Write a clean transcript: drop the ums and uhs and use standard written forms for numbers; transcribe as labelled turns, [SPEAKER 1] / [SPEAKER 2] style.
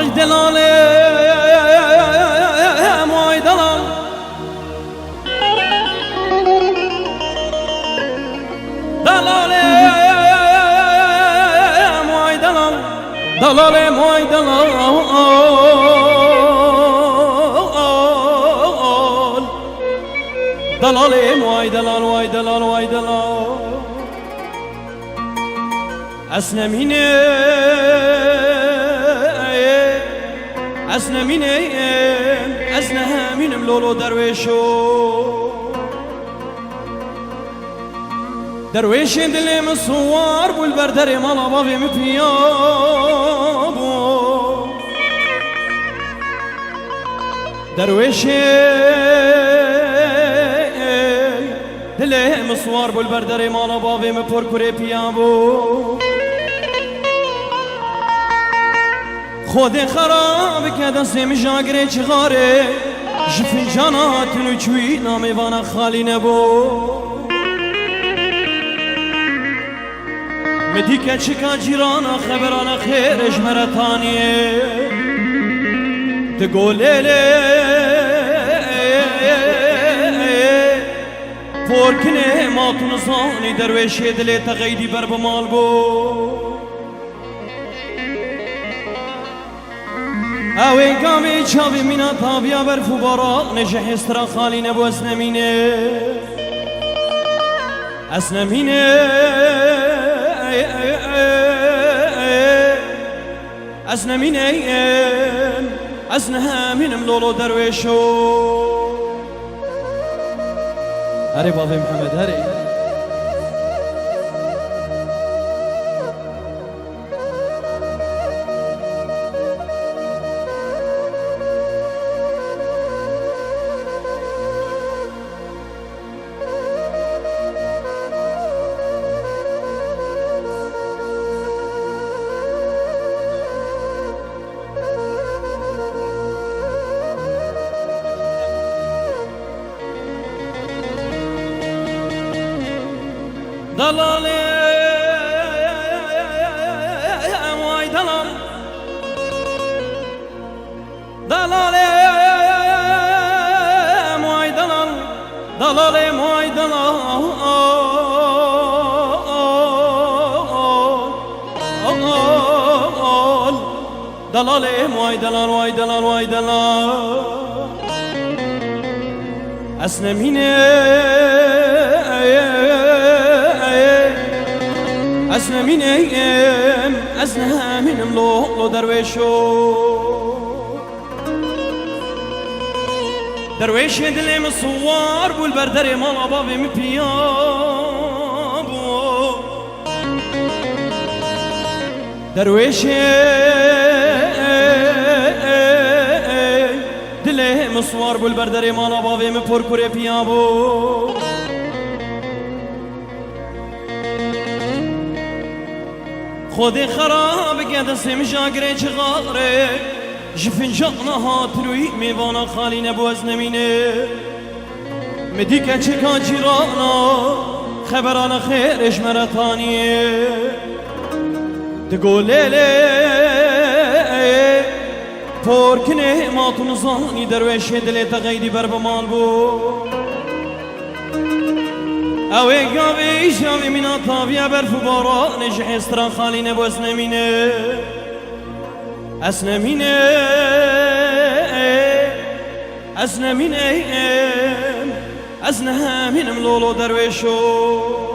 [SPEAKER 1] آج دلاله موی دلال دلاله موی دلال دلاله موی دلال دلاله موی دلال وای دلال وای دلال اسنمینه اسنمینه اسنمینم لولو درویشو درویش دلم سوار بول بردر مالا بابی مپیابو درویش دلم سوار بول بردر مالا بابی مپر کره پیابو خود خراب که دستم جاگره چغاره جفنجانات نوچوی نامیوانا خالی نبو مدی که چکا جیرانا خبرانا خیرش مرتانیه تگولیله پورکنه ماتون زانی درویشه دلی تغییدی بر بمال بو اوی گامی چاوی مینا تابیا بر فوبارا نشه استرا خالی نبو اسنمینه اسنمینه اسنمینه اسنمینم لولو درویشو هری بابی محمد هری دلاله موی دلال دلاله موی دلال دلاله موی دلال دلاله موی دلال وای دلال وای دلال اسنمینه اسنمینم اسنمینم لولو درویشو درویش دلم سوار بول بردر مالا بابی مپیابو درویش دلم سوار بول بردر مالا بابی مپر کره پیابو خود خراب که دستم جاگره چغاره جفنجانا هاتروی میوانا خالی نبو از نمینه مدی که چکا جیرانا خبرانا خیرش مرتانیه تگولیله پورکنه ماتون زانی درویشه دلی تغییدی بر بمال بو اوی گاوی شاوی مینا تابیا برفو بارا نشه استرا خالی نبو اسنمینه اسنمینه اسنمینه اسنمینم لولو درویشو